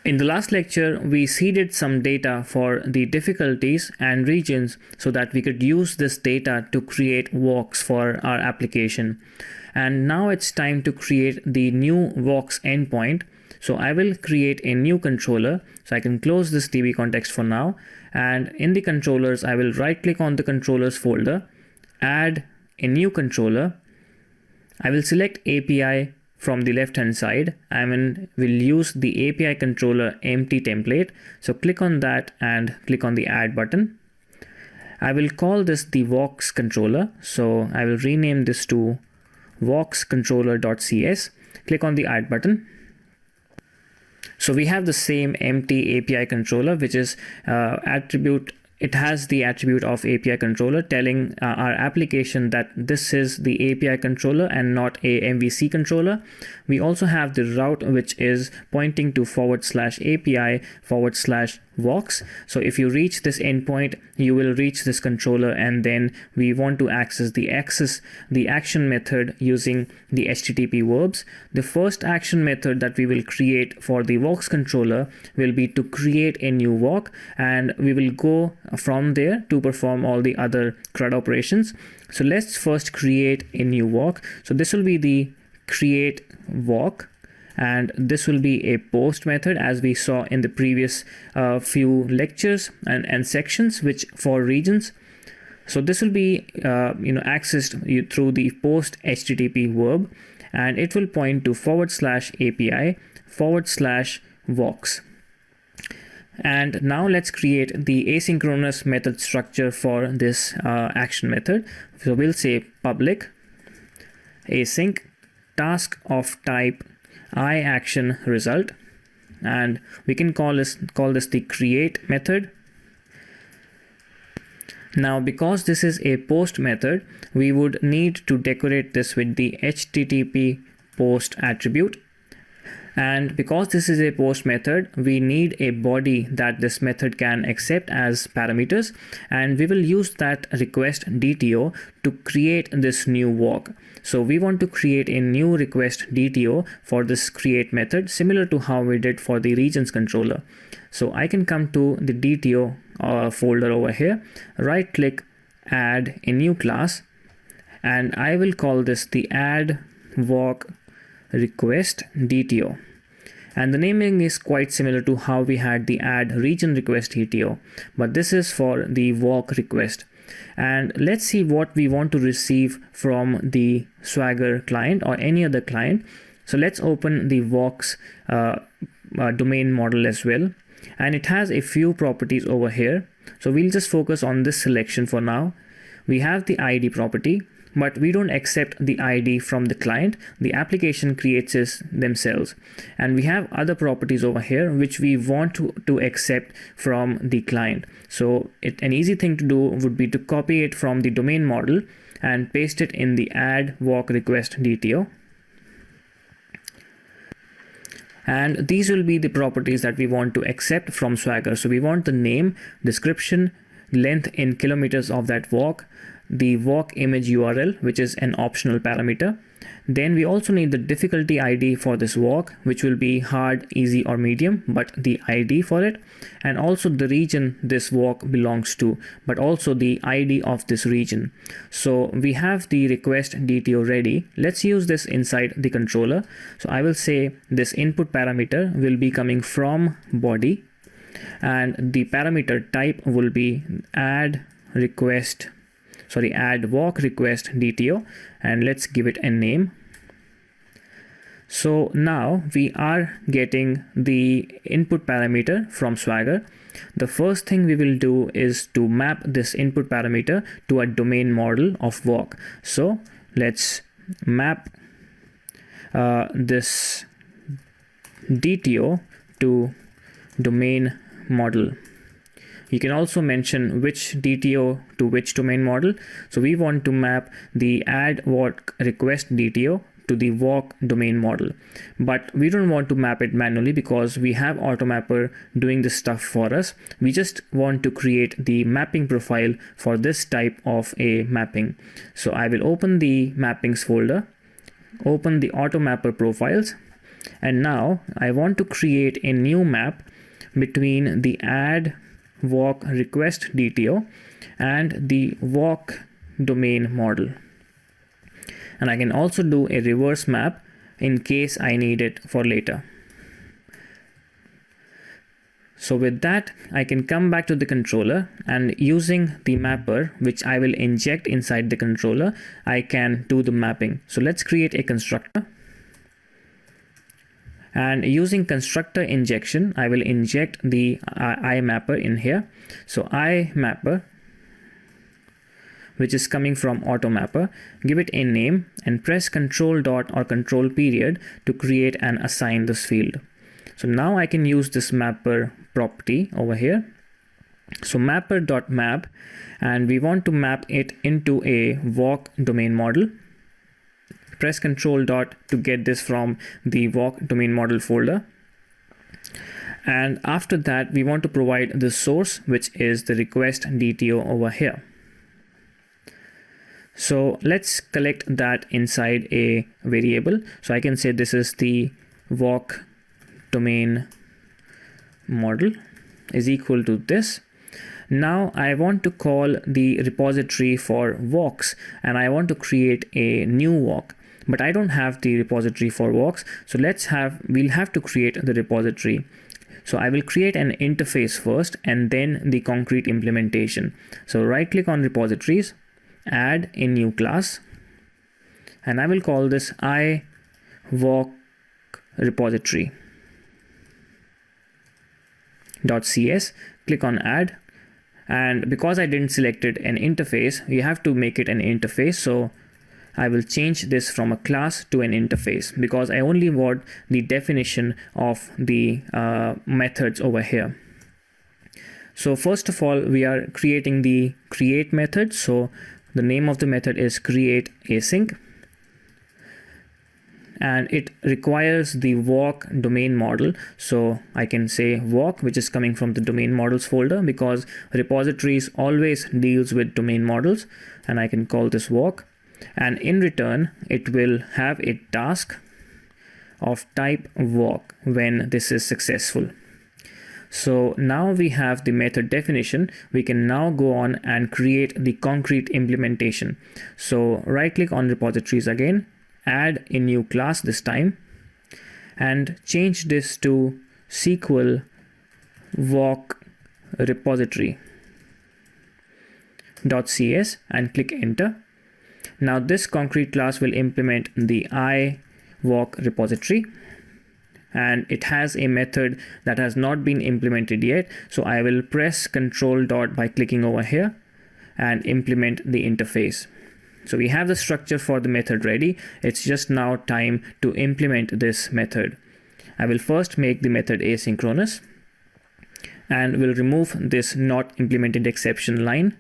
In the last lecture, we seeded some data for the difficulties and regions so that we could use this data to create walks for our application. And now it's time to create the new walks endpoint. So I will create a new controller. So I can close this DB context for now. And in the controllers, I will right click on the controllers folder, add a new controller. I will select API from the left hand side. I will use the API controller empty template. So click on that and click on the add button. I will call this the walks controller. So I will rename this to walkscontroller.cs. Click on the add button. So we have the same empty API controller, which is attribute. It has the attribute of API controller telling our application that this is the API controller and not a MVC controller. We also have the route, which is pointing to /API/walks. So if you reach this endpoint, you will reach this controller, and then we want to access the action method using the HTTP verbs. The first action method that we will create for the walks controller will be to create a new walk, and we will go from there to perform all the other CRUD operations. So let's first create a new walk. So this will be the create walk, and this will be a post method, as we saw in the previous few lectures and sections, which for regions. So this will be accessed through the post HTTP verb, and it will point to /API/walks. And now let's create the asynchronous method structure for this action method. So we'll say public async task of type iActionResult, and we can call this the create method. Now, because this is a post method, we would need to decorate this with the HTTP post attribute. And because this is a post method, we need a body that this method can accept as parameters, and we will use that request DTO to create this new walk. So we want to create a new request DTO for this create method, similar to how we did for the regions controller. So I can come to the DTO folder over here, right click, add a new class, and I will call this the add walk request DTO. And the naming is quite similar to how we had the add region request DTO, but this is for the walk request. And let's see what we want to receive from the Swagger client or any other client. So let's open the walks domain model as well. And it has a few properties over here. So we'll just focus on this selection for now. We have the ID property, but we don't accept the ID from the client. The application creates it themselves. And we have other properties over here which we want to accept from the client. So an easy thing to do would be to copy it from the domain model and paste it in the add walk request DTO. And these will be the properties that we want to accept from Swagger. So we want the name, description, length in kilometers of that walk, the walk image URL, which is an optional parameter. Then we also need the difficulty ID for this walk, which will be hard, easy, or medium, but the ID for it, and also the region this walk belongs to, but also the ID of this region. So we have the request DTO ready. Let's use this inside the controller. So I will say this input parameter will be coming from body, and the parameter type will be add walk request DTO, and let's give it a name. So now we are getting the input parameter from Swagger. The first thing we will do is to map this input parameter to a domain model of walk. So let's map this DTO to domain model. You can also mention which DTO to which domain model. So we want to map the add walk request DTO to the walk domain model, but we don't want to map it manually because we have AUTOMAPPER doing this stuff for us. We just want to create the mapping profile for this type of a mapping. So I will open the mappings folder, open the AUTOMAPPER profiles, And now I want to create a new map between the add walk request DTO and the walk domain model. And I can also do a reverse map in case I need it for later. So with that, I can come back to the controller, and using the mapper, which I will inject inside the controller, I can do the mapping. So let's create a constructor. And using constructor injection, I will inject the IMapper in here. So IMapper, which is coming from AUTOMAPPER, give it a name and press Control dot or Control period to create and assign this field. So now I can use this mapper property over here. So mapper.map, and we want to map it into a walk domain model. Press Control dot to get this from the walk domain model folder. And after that, we want to provide the source, which is the request DTO over here. So let's collect that inside a variable. So I can say this is the walk domain model is equal to this. Now I want to call the repository for walks, and I want to create a new walk, but I don't have the repository for walks. So we'll have to create the repository. So I will create an interface first and then the concrete implementation. So right click on repositories, add a new class, and I will call this iWalk repository. .cs, click on add, and because I didn't select it an interface, you have to make it an interface. So I will change this from a class to an interface because I only want the definition of the methods over here. So first of all, we are creating the create method. So the name of the method is create async, and it requires the walk domain model. So I can say walk, which is coming from the domain models folder because repositories always deals with domain models, and I can call this walk. And in return, it will have a task of type walk when this is successful. So now we have the method definition. We can now go on and create the concrete implementation. So right click on repositories again, add a new class this time, and change this to SQL walk repository .cs and click enter. Now this concrete class will implement the iWalk repository, and it has a method that has not been implemented yet. So I will press Control dot by clicking over here and implement the interface. So we have the structure for the method ready. It's just now time to implement this method. I will first make the method asynchronous and will remove this not implemented exception line.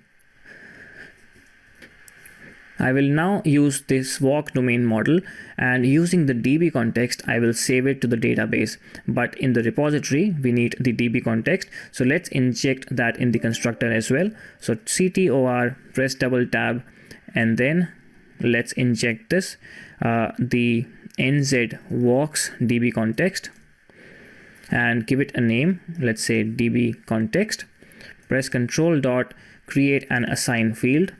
I will now use this walk domain model, and using the DB context, I will save it to the database. But in the repository, we need the DB context. So let's inject that in the constructor as well. So CTOR, press double tab, and then let's inject this, the NZ walks DB context, and give it a name. Let's say DB context. Press Control dot create and assign field.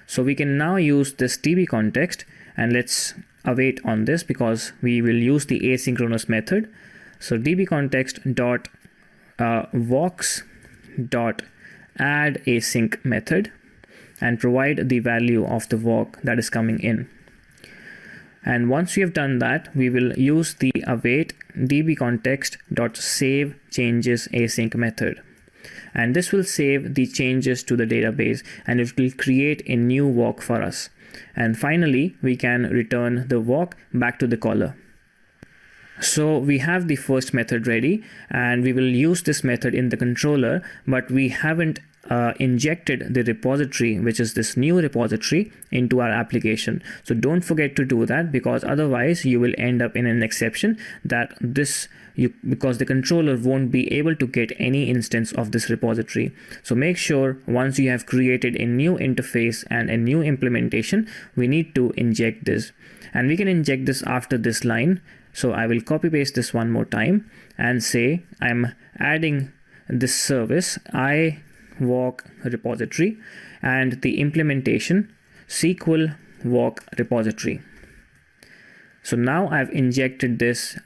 So we can now use this DB context, and let's await on this because we will use the asynchronous method. So DB context dot walks dot add async method, and provide the value of the walk that is coming in. And once we have done that, we will use the await DB context dot save changes async method. And this will save the changes to the database, and it will create a new walk for us. And finally, we can return the walk back to the caller. So we have the first method ready, and we will use this method in the controller, but we haven't injected the repository, which is this new repository, into our application. So don't forget to do that, because otherwise you will end up in an exception that because the controller won't be able to get any instance of this repository. So make sure once you have created a new interface and a new implementation, we need to inject this, and we can inject this after this line. So I will copy paste this one more time and say I'm adding this service iWalk repository and the implementation SQL Walk repository. So now I've injected this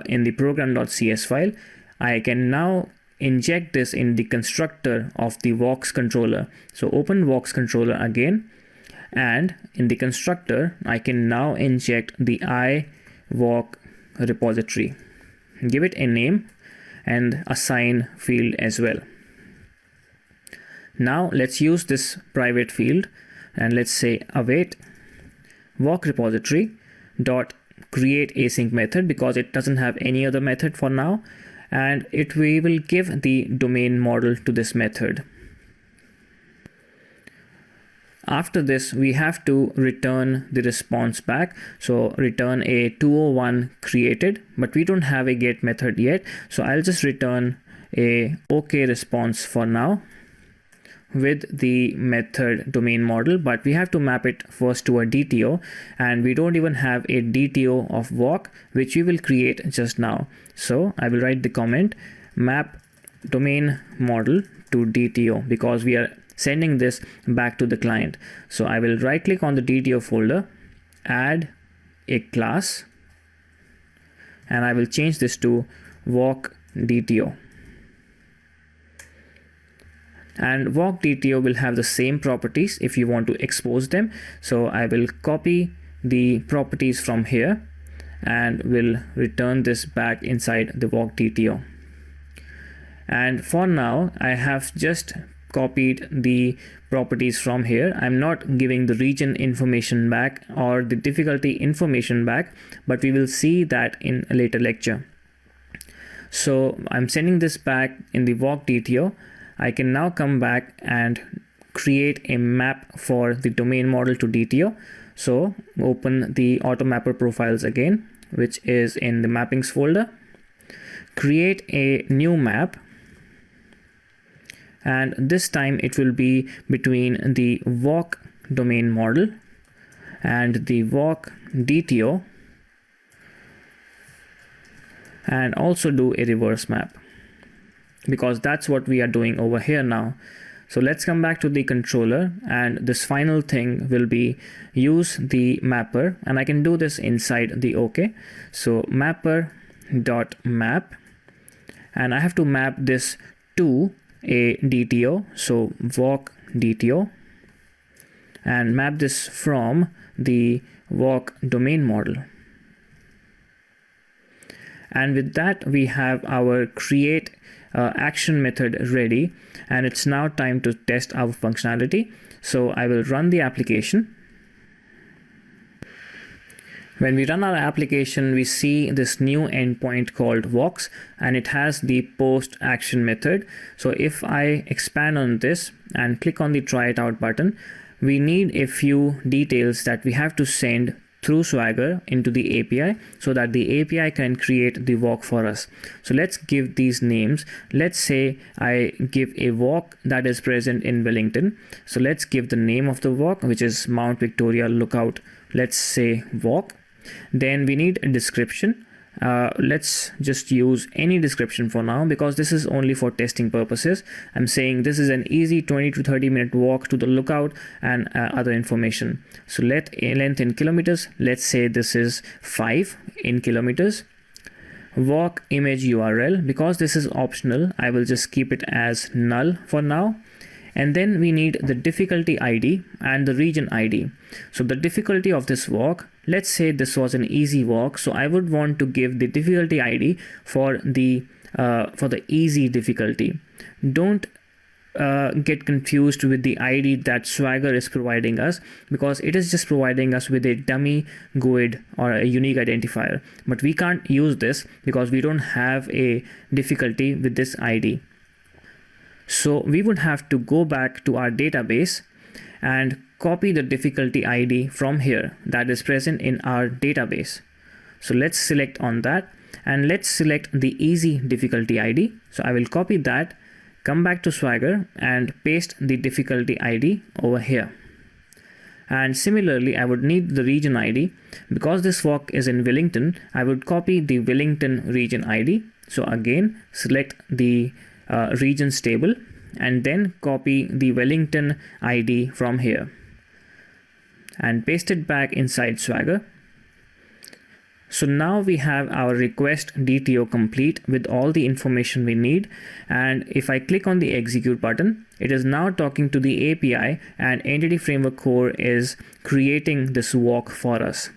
in the program.cs file. I can now inject this in the constructor of the walks controller. So open walks controller again, and in the constructor I can now inject the iWalk repository, give it a name and assign field as well. Now let's use this private field and let's say await walk repository dot create async method, because it doesn't have any other method for now, and we will give the domain model to this method. After this, we have to return the response back. So return a 201 created, but we don't have a get method yet. So I'll just return a OK response for now with the method domain model, but we have to map it first to a DTO, and we don't even have a DTO of walk, which we will create just now. So I will write the comment map domain model to DTO, because we are sending this back to the client. So I will right click on the DTO folder, add a class, and I will change this to walk DTO. And walk DTO will have the same properties if you want to expose them. So I will copy the properties from here and will return this back inside the walk DTO. And for now, I have just copied the properties from here. I'm not giving the region information back or the difficulty information back, but we will see that in a later lecture. So I'm sending this back in the walk DTO. I can now come back and create a map for the domain model to DTO. So open the AUTOMAPPER profiles again, which is in the mappings folder. Create a new map, and this time it will be between the walk domain model and the walk DTO, and also do a reverse map, because that's what we are doing over here now. So let's come back to the controller, and this final thing will be use the mapper, and I can do this inside the OK. So mapper.map, and I have to map this to a DTO, so walk DTO, and map this from the walk domain model. And with that, we have our create action method ready, and it's now time to test our functionality. So I will run the application. When we run our application, we see this new endpoint called walks, and it has the post action method. So if I expand on this and click on the try it out button, we need a few details that we have to send through Swagger into the API so that the API can create the walk for us. So let's give these names. Let's say I give a walk that is present in Wellington. So let's give the name of the walk, which is Mount Victoria Lookout. Let's say walk. Then we need a description. Let's just use any description for now, because this is only for testing purposes. I'm saying this is an easy 20 to 30 minute walk to the lookout and other information. So let length in kilometers, let's say this is 5 in kilometers. Walk image URL, because this is optional, I will just keep it as null for now. And then we need the difficulty ID and the region ID. So the difficulty of this walk, let's say this was an easy walk, so I would want to give the difficulty ID for the easy difficulty. Don't get confused with the ID that Swagger is providing us, because it is just providing us with a dummy GUID or a unique identifier. But we can't use this because we don't have a difficulty with this ID. So we would have to go back to our database and copy the difficulty ID from here that is present in our database. So let's select on that, and let's select the easy difficulty ID. So I will copy that, come back to Swagger and paste the difficulty ID over here. And similarly, I would need the region ID. Because this walk is in Wellington, I would copy the Wellington region ID. So again, select the regions table and then copy the Wellington ID from here and paste it back inside Swagger. So now we have our request DTO complete with all the information we need. And if I click on the execute button, it is now talking to the API, and Entity Framework Core is creating this walk for us.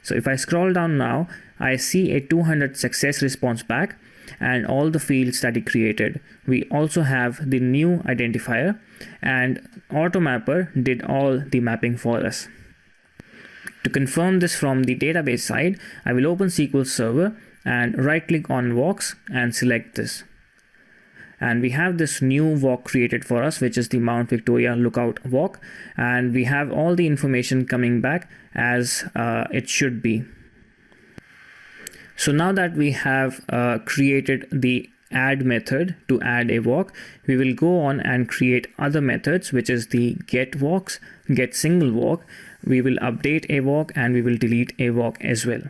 So if I scroll down now, I see a 200 success response back and all the fields that it created. We also have the new identifier, and AUTOMAPPER did all the mapping for us. To confirm this from the database side, I will open SQL Server and right click on walks and select this. And we have this new walk created for us, which is the Mount Victoria Lookout walk. And we have all the information coming back as it should be. So now that we have created the add method to add a walk, we will go on and create other methods, which is the get walks, get single walk. We will update a walk and we will delete a walk as well.